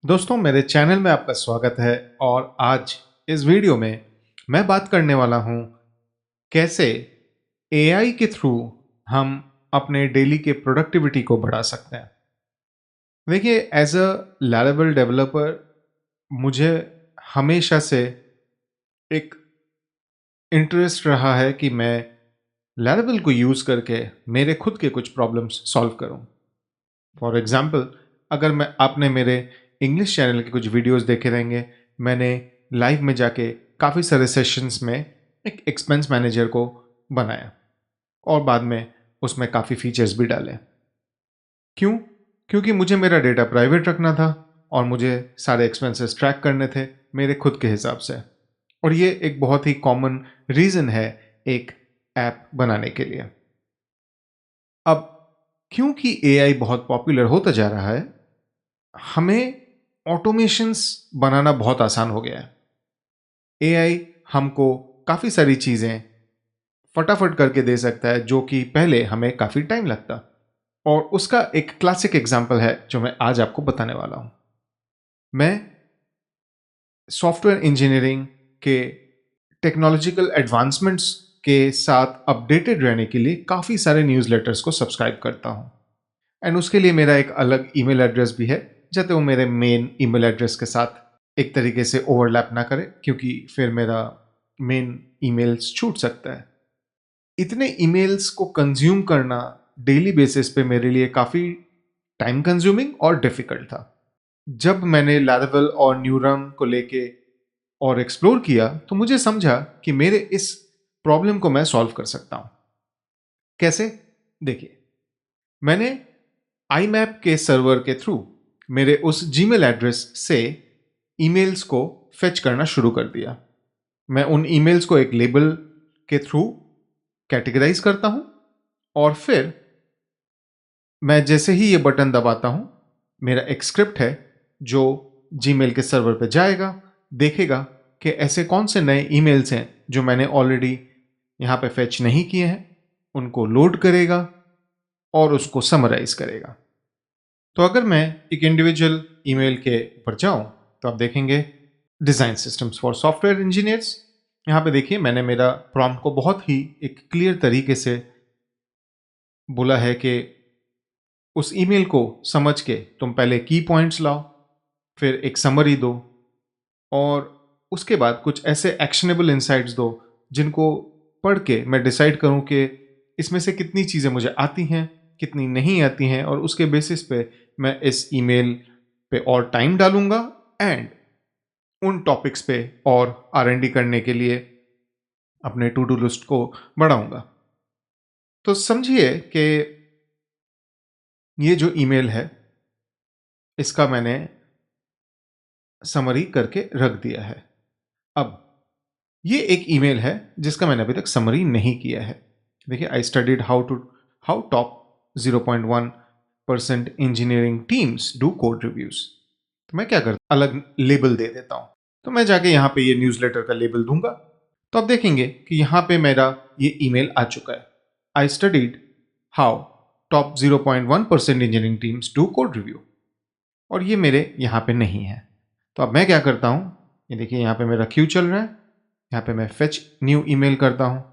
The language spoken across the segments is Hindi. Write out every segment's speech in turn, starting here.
दोस्तों मेरे चैनल में आपका स्वागत है और आज इस वीडियो में मैं बात करने वाला हूं कैसे एआई के थ्रू हम अपने डेली के प्रोडक्टिविटी को बढ़ा सकते हैं। देखिए, एज अ लैरावेल डेवलपर मुझे हमेशा से एक इंटरेस्ट रहा है कि मैं लैरावेल को यूज़ करके मेरे खुद के कुछ प्रॉब्लम्स सॉल्व करूं। फॉर एग्जाम्पल, अगर मैं आपने मेरे इंग्लिश चैनल के कुछ वीडियोस देखे रहेंगे, मैंने लाइव में जाके काफ़ी सारे सेशंस में एक एक्सपेंस मैनेजर को बनाया और बाद में उसमें काफ़ी फीचर्स भी डाले। क्यों? क्योंकि मुझे मेरा डेटा प्राइवेट रखना था और मुझे सारे एक्सपेंसेस ट्रैक करने थे मेरे खुद के हिसाब से। और ये एक बहुत ही कॉमन रीज़न है एक ऐप बनाने के लिए। अब क्योंकि एआई बहुत पॉपुलर होता जा रहा है, हमें ऑटोमेशंस बनाना बहुत आसान हो गया है। एआई हमको काफ़ी सारी चीज़ें फटाफट करके दे सकता है जो कि पहले हमें काफ़ी टाइम लगता। और उसका एक क्लासिक एग्जांपल है जो मैं आज आपको बताने वाला हूं। मैं सॉफ्टवेयर इंजीनियरिंग के टेक्नोलॉजिकल एडवांसमेंट्स के साथ अपडेटेड रहने के लिए काफ़ी सारे न्यूज़लेटर्स को सब्सक्राइब करता हूं। एंड उसके लिए मेरा एक अलग ईमेल एड्रेस भी है, जाते वो मेरे मेन ईमेल एड्रेस के साथ एक तरीके से ओवरलैप ना करे, क्योंकि फिर मेरा मेन ईमेल्स छूट सकता है। इतने ईमेल्स को कंज्यूम करना डेली बेसिस पे मेरे लिए काफ़ी टाइम कंज्यूमिंग और डिफिकल्ट था। जब मैंने लैरावेल और न्यूरम को लेके और एक्सप्लोर किया तो मुझे समझा कि मेरे इस प्रॉब्लम को मैं सॉल्व कर सकता हूं। कैसे? देखिए, मैंने आईमैप के सर्वर के थ्रू मेरे उस जीमेल एड्रेस से ईमेल्स को फेच करना शुरू कर दिया। मैं उन ईमेल्स को एक लेबल के थ्रू कैटेगराइज करता हूं और फिर मैं जैसे ही ये बटन दबाता हूं, मेरा एक स्क्रिप्ट है जो जीमेल के सर्वर पे जाएगा, देखेगा कि ऐसे कौन से नए ईमेल्स हैं जो मैंने ऑलरेडी यहां पे फेच नहीं किए हैं, उनको लोड करेगा और उसको समराइज करेगा। तो अगर मैं एक इंडिविजुअल ईमेल के ऊपर जाऊं तो आप देखेंगे design systems for software engineers. यहाँ पे देखिए, मैंने मेरा प्रॉम्प्ट को बहुत ही एक क्लियर तरीके से बोला है कि उस ईमेल को समझ के तुम पहले की पॉइंट्स लाओ, फिर एक समरी दो और उसके बाद कुछ ऐसे एक्शनेबल इंसाइट्स दो जिनको पढ़ के मैं डिसाइड करूं कि इसमें से कितनी चीज़ें मुझे आती हैं, कितनी नहीं आती हैं, और उसके बेसिस पे मैं इस ईमेल पे और टाइम डालूंगा एंड उन टॉपिक्स पे और R&D करने के लिए अपने टू डू लिस्ट को बढ़ाऊंगा। तो समझिए कि ये जो ईमेल है इसका मैंने समरी करके रख दिया है। अब ये एक ईमेल है जिसका मैंने अभी तक समरी नहीं किया है। देखिए, I studied how top 0.1% engineering teams do code reviews. तो मैं क्या करता, अलग लेबल दे देता हूं। तो मैं जाके यहाँ पे ये न्यूज़लेटर का लेबल दूंगा तो आप देखेंगे कि यहाँ पे मेरा ये ईमेल आ चुका है। I studied how top 0.1% engineering teams do code review, और ये मेरे यहाँ पे नहीं है। तो अब मैं क्या करता हूँ, ये देखिए यहाँ पे मेरा क्यू चल रहा है। यहाँ पे मैं फेच न्यू ईमेल करता हूँ,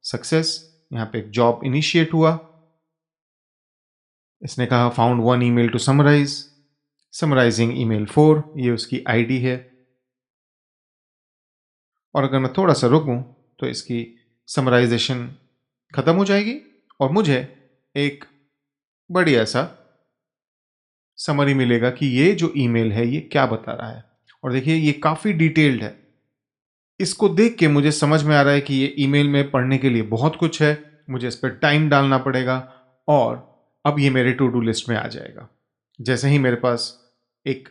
सक्सेस। यहाँ पे एक जॉब इनिशिएट हुआ, इसने कहा found one email to summarize, summarizing email 4, ये उसकी आईडी है। और अगर मैं थोड़ा सा रुकूं तो इसकी समराइजेशन खत्म हो जाएगी और मुझे एक बढ़िया सा समरी मिलेगा कि ये जो ईमेल है ये क्या बता रहा है। और देखिए, ये काफ़ी डिटेल्ड है। इसको देख के मुझे समझ में आ रहा है कि ये ईमेल में पढ़ने के लिए बहुत कुछ है, मुझे इस पर टाइम डालना पड़ेगा और अब ये मेरे टू डू लिस्ट में आ जाएगा। जैसे ही मेरे पास एक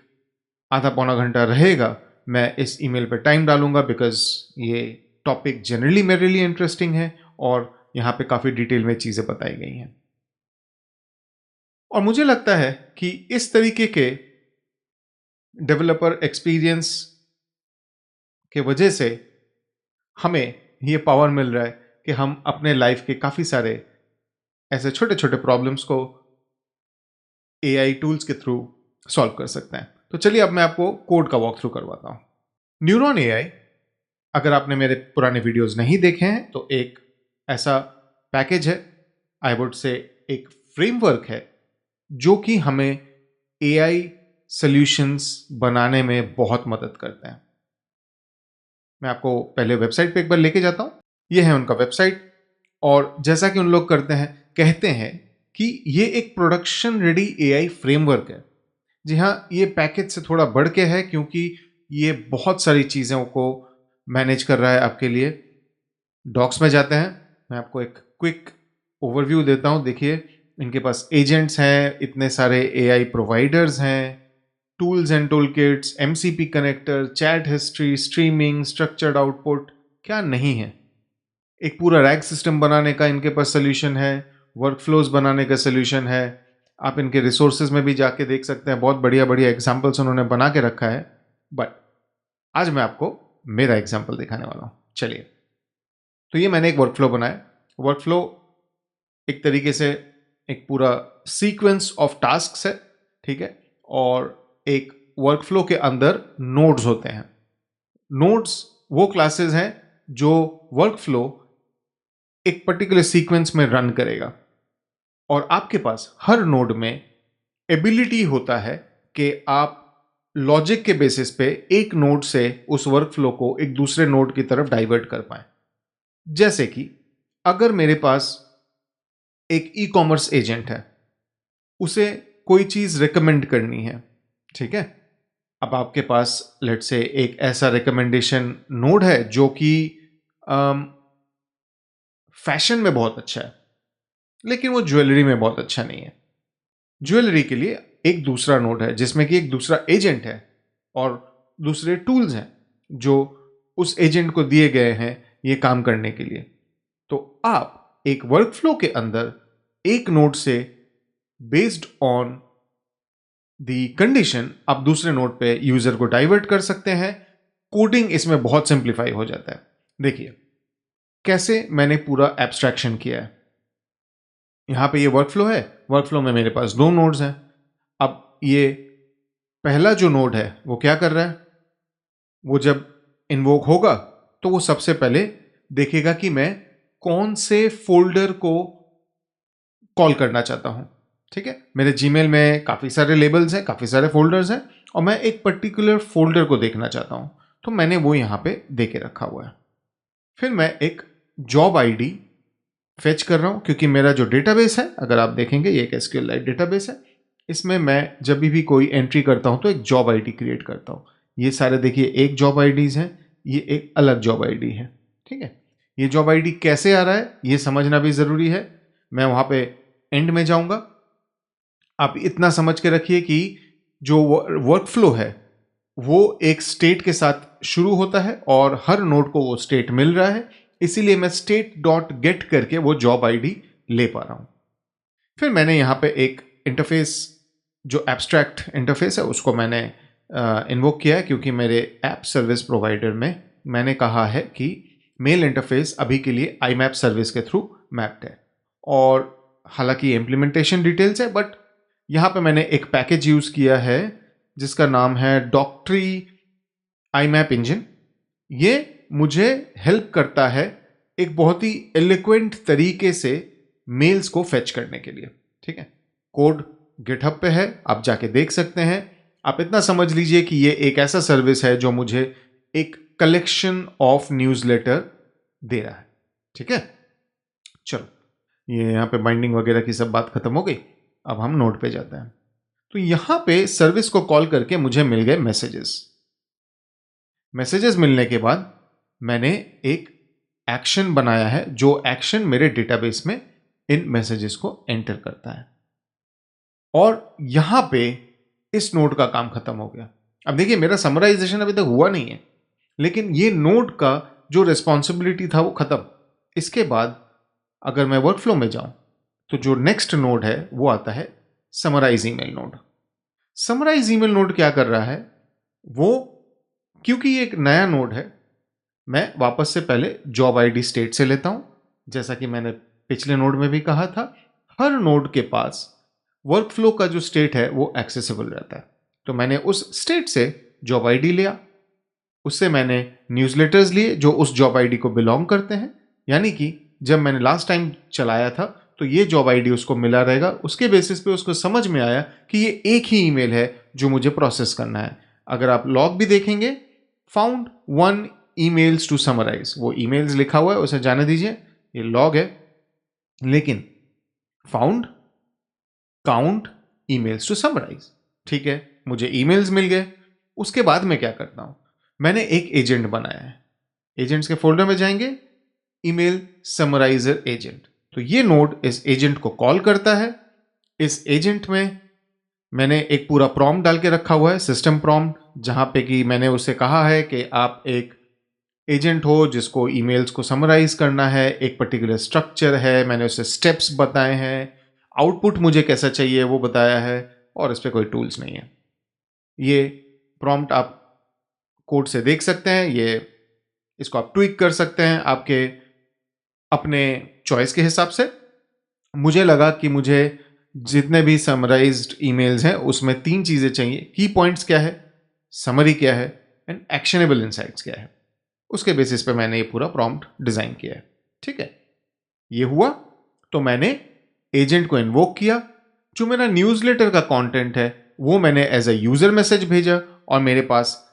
आधा पौना घंटा रहेगा, मैं इस ईमेल पे टाइम डालूंगा बिकॉज ये टॉपिक जनरली मेरे लिए इंटरेस्टिंग है और यहाँ पे काफ़ी डिटेल में चीज़ें बताई गई हैं। और मुझे लगता है कि इस तरीके के डेवलपर एक्सपीरियंस के वजह से हमें ये पावर मिल रहा है कि हम अपने लाइफ के काफ़ी सारे ऐसे छोटे छोटे प्रॉब्लम्स को एआई टूल्स के थ्रू सॉल्व कर सकते हैं। तो चलिए अब मैं आपको कोड का वॉक थ्रू करवाता हूँ। न्यूरॉन एआई, अगर आपने मेरे पुराने वीडियोस नहीं देखे हैं तो एक ऐसा पैकेज है, आई वुड से एक फ्रेमवर्क है जो कि हमें एआई सॉल्यूशंस बनाने में बहुत मदद करते हैं। मैं आपको पहले वेबसाइट पे एक बार लेके जाता हूं। यह है उनका वेबसाइट, और जैसा कि उन लोग करते हैं, कहते हैं कि ये एक प्रोडक्शन रेडी एआई फ्रेमवर्क है। जी हाँ, ये पैकेज से थोड़ा बढ़ के है क्योंकि ये बहुत सारी चीज़ों को मैनेज कर रहा है आपके लिए। डॉक्स में जाते हैं, मैं आपको एक क्विक ओवरव्यू देता हूँ। देखिए, इनके पास एजेंट्स हैं, इतने सारे एआई प्रोवाइडर्स हैं, tools and tool kits, MCP connector, chat history, streaming, structured output, क्या नहीं है। एक पूरा रैग सिस्टम बनाने का इनके पास सोल्यूशन है, वर्कफ्लोज बनाने का सोल्यूशन है। आप इनके रिसोर्सेज में भी जाके देख सकते हैं, बहुत बढ़िया बढ़िया एग्जाम्पल्स उन्होंने बना के रखा है। बट आज मैं आपको मेरा एग्जाम्पल दिखाने वाला हूं। चलिए, तो ये मैंने एक वर्कफ्लो बनाया। वर्कफ्लो एक तरीके से एक पूरा सीक्वेंस ऑफ टास्क्स है, ठीक है। और एक वर्कफ्लो के अंदर नोड्स होते हैं। नोड्स वो क्लासेस हैं जो वर्कफ्लो एक पर्टिकुलर सीक्वेंस में रन करेगा, और आपके पास हर नोड में एबिलिटी होता है कि आप लॉजिक के बेसिस पे एक नोड से उस वर्कफ्लो को एक दूसरे नोड की तरफ डाइवर्ट कर पाए। जैसे कि अगर मेरे पास एक ई कॉमर्स एजेंट है, उसे कोई चीज रिकमेंड करनी है, ठीक है। अब आपके पास लेट से एक ऐसा रिकमेंडेशन नोड है जो कि फैशन में बहुत अच्छा है, लेकिन वो ज्वेलरी में बहुत अच्छा नहीं है। ज्वेलरी के लिए एक दूसरा नोड है जिसमें कि एक दूसरा एजेंट है और दूसरे टूल्स हैं जो उस एजेंट को दिए गए हैं ये काम करने के लिए। तो आप एक वर्कफ्लो के अंदर एक नोड से बेस्ड ऑन दी कंडीशन आप दूसरे नोड पे यूजर को डाइवर्ट कर सकते हैं। कोडिंग इसमें बहुत सिंप्लीफाई हो जाता है। देखिए कैसे मैंने पूरा एब्स्ट्रैक्शन किया है। यहां पे ये वर्कफ्लो है, वर्कफ्लो में मेरे पास दो नोड्स हैं। अब ये पहला जो नोड है वो क्या कर रहा है, वो जब इन्वोक होगा तो वो सबसे पहले देखेगा कि मैं कौन से फोल्डर को कॉल करना चाहता हूं। ठीक है, मेरे जीमेल में काफी सारे लेबल्स हैं, काफी सारे फोल्डर्स हैं, और मैं एक पर्टिकुलर फोल्डर को देखना चाहता हूं, तो मैंने वो यहां पे दे के रखा हुआ है। फिर मैं एक जॉब आईडी फेच कर रहा हूं क्योंकि मेरा जो डेटाबेस है, अगर आप देखेंगे ये एक एसक्यूएललाइट डेटाबेस है, इसमें मैं जब भी कोई एंट्री करता हूं तो एक जॉब आईडी क्रिएट करता हूं। ये सारे देखिए एक जॉब आईडीज हैं, ये एक अलग जॉब आईडी है। ठीक है, ये जॉब आईडी कैसे आ रहा है ये समझना भी जरूरी है। मैं वहां पे एंड में जाऊंगा। आप इतना समझ के रखिए कि जो वर्कफ्लो है वो एक स्टेट के साथ शुरू होता है और हर नोड को वो स्टेट मिल रहा है, इसीलिए मैं स्टेट डॉट गेट करके वो जॉब आईडी ले पा रहा हूं। फिर मैंने यहां पे एक इंटरफेस, जो एब्स्ट्रैक्ट इंटरफेस है, उसको मैंने इन्वोक किया है क्योंकि मेरे ऐप सर्विस प्रोवाइडर में मैंने कहा है कि मेल इंटरफेस अभी के लिए आईमैप सर्विस के थ्रू मैप्ड है। और हालांकि इम्प्लीमेंटेशन डिटेल्स है, बट यहां पे मैंने एक पैकेज यूज किया है जिसका नाम है डॉक्ट्री आईमैप इंजन। ये मुझे हेल्प करता है एक बहुत ही एलिक्वेंट तरीके से मेल्स को फेच करने के लिए। ठीक है, कोड गिटहब पे है, आप जाके देख सकते हैं। आप इतना समझ लीजिए कि ये एक ऐसा सर्विस है जो मुझे एक कलेक्शन ऑफ न्यूज़लेटर दे रहा है। ठीक है, चलो, ये यहाँ पे बाइंडिंग वगैरह की सब बात खत्म हो गई। अब हम नोड पे जाते हैं। तो यहां पे सर्विस को कॉल करके मुझे मिल गए मैसेजेस। मैसेजेस मिलने के बाद मैंने एक एक्शन बनाया है, जो एक्शन मेरे डेटाबेस में इन मैसेजेस को एंटर करता है। और यहां पे इस नोड का काम खत्म हो गया। अब देखिए, मेरा समराइजेशन अभी तक हुआ नहीं है, लेकिन ये नोड का जो रिस्पॉन्सिबिलिटी था वो खत्म। इसके बाद अगर मैं वर्कफ्लो में जाऊं तो जो नेक्स्ट नोड है वो आता है summarize email node. Summarize email node क्या कर रहा है, वो क्योंकि ये एक नया नोड है, मैं वापस से पहले जॉब आईडी स्टेट से लेता हूं। जैसा कि मैंने पिछले नोड में भी कहा था, हर नोड के पास वर्कफ्लो का जो स्टेट है वो एक्सेसिबल रहता है। तो मैंने उस स्टेट से जॉब आईडी लिया, उससे मैंने न्यूज़लेटर्स लिए जो उस जॉब आईडी को बिलोंग करते हैं, यानी कि जब मैंने लास्ट टाइम चलाया था तो ये जॉब आईडी उसको मिला रहेगा। उसके बेसिस पे उसको समझ में आया कि ये एक ही ईमेल है जो मुझे प्रोसेस करना है। अगर आप लॉग भी देखेंगे, फाउंड 1 ईमेल्स टू समराइज, वो ईमेल्स लिखा हुआ है, उसे जाने दीजिए, ये लॉग है। लेकिन found count emails to summarize, ठीक है, मुझे ईमेल्स मिल गए। उसके बाद मैं क्या करता हूं, मैंने एक एजेंट बनाया है। एजेंट्स के फोल्डर में जाएंगे, ईमेल समराइजर एजेंट, तो ये नोड इस एजेंट को कॉल करता है। इस एजेंट में मैंने एक पूरा प्रॉम्प्ट डाल के रखा हुआ है, सिस्टम प्रॉम्प्ट, जहां पे कि मैंने उसे कहा है कि आप एक एजेंट हो जिसको ईमेल्स को समराइज करना है, एक पर्टिकुलर स्ट्रक्चर है, मैंने उसे स्टेप्स बताए हैं, आउटपुट मुझे कैसा चाहिए वो बताया है, और इस पर कोई टूल्स नहीं है। ये प्रॉम्प्ट आप कोड से देख सकते हैं, ये इसको आप ट्विक कर सकते हैं आपके अपने चॉइस के हिसाब से। मुझे लगा कि मुझे जितने भी समराइज्ड ईमेल्स हैं उसमें 3 चीजें चाहिए, की पॉइंट्स क्या है, समरी क्या है, एंड एक्शनेबल इनसाइट्स क्या है। उसके बेसिस पे मैंने ये पूरा प्रॉम्प्ट डिजाइन किया है, ठीक है। ये हुआ तो मैंने एजेंट को इन्वोक किया। जो मेरा न्यूज़लेटर का कंटेंट है वो मैंने एज अ यूजर मैसेज भेजा, और मेरे पास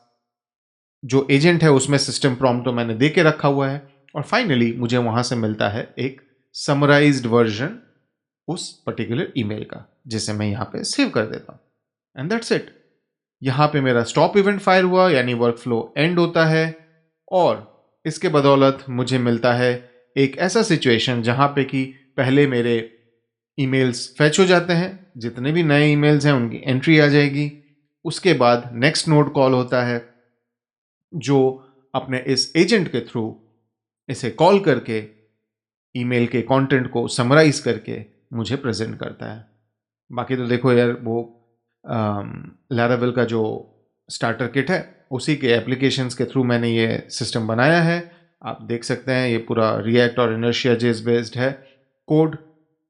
जो एजेंट है उसमें सिस्टम प्रॉम्प्ट तो मैंने दे के रखा हुआ है, और फाइनली मुझे वहां से मिलता है एक समराइज्ड वर्जन उस पर्टिकुलर ईमेल का, जिसे मैं यहां पे सेव कर देता हूं, एंड दैट्स इट। यहां पे मेरा स्टॉप इवेंट फायर हुआ, यानी वर्क फ्लो एंड होता है, और इसके बदौलत मुझे मिलता है एक ऐसा सिचुएशन जहां पे कि पहले मेरे ईमेल्स फैच हो जाते हैं, जितने भी नए ईमेल्स हैं उनकी एंट्री आ जाएगी। उसके बाद नेक्स्ट नोड कॉल होता है जो अपने इस एजेंट के थ्रू इसे कॉल करके ईमेल के कंटेंट को समराइज करके मुझे प्रेजेंट करता है। बाकी तो देखो यार, वो लैरावेल का जो स्टार्टर किट है उसी के एप्लीकेशंस के थ्रू मैंने ये सिस्टम बनाया है। आप देख सकते हैं ये पूरा रिएक्ट और इनर्शिया जेस बेस्ड है। कोड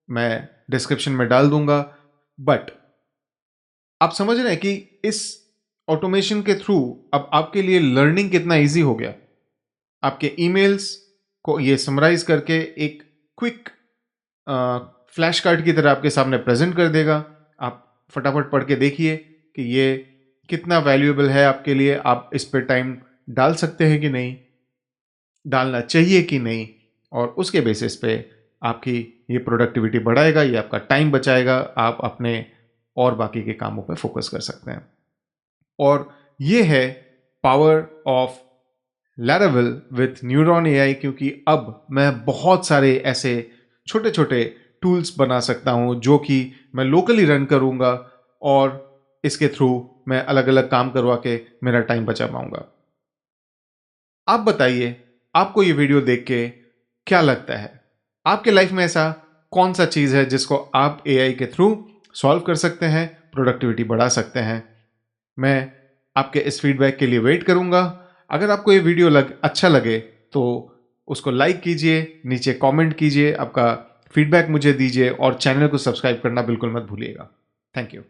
मैं डिस्क्रिप्शन में डाल दूंगा। बट आप समझ रहे हैं कि इस ऑटोमेशन के थ्रू अब आपके लिए लर्निंग कितना इजी हो गया। आपके ईमेल्स को ये समराइज करके एक क्विक फ्लैश कार्ड की तरह आपके सामने प्रेजेंट कर देगा। आप फटाफट पढ़ के देखिए कि ये कितना वैल्यूएबल है आपके लिए, आप इस पर टाइम डाल सकते हैं कि नहीं, डालना चाहिए कि नहीं, और उसके बेसिस पे आपकी ये प्रोडक्टिविटी बढ़ाएगा, ये आपका टाइम बचाएगा, आप अपने और बाकी के कामों पे फोकस कर सकते हैं। और ये है power of Laravel with Neuron AI, क्योंकि अब मैं बहुत सारे ऐसे छोटे छोटे टूल्स बना सकता हूं जो कि मैं लोकली रन करूंगा, और इसके थ्रू मैं अलग अलग काम करवा के मेरा टाइम बचा पाऊंगा। आप बताइए, आपको ये वीडियो देख के क्या लगता है? आपके लाइफ में ऐसा कौन सा चीज है जिसको आप एआई के थ्रू सॉल्व कर सकते हैं, प्रोडक्टिविटी बढ़ा सकते हैं? मैं आपके इस फीडबैक के लिए वेट करूंगा। अगर आपको ये वीडियो अच्छा लगे तो उसको लाइक कीजिए, नीचे कमेंट कीजिए, आपका फीडबैक मुझे दीजिए, और चैनल को सब्सक्राइब करना बिल्कुल मत भूलिएगा। Thank you.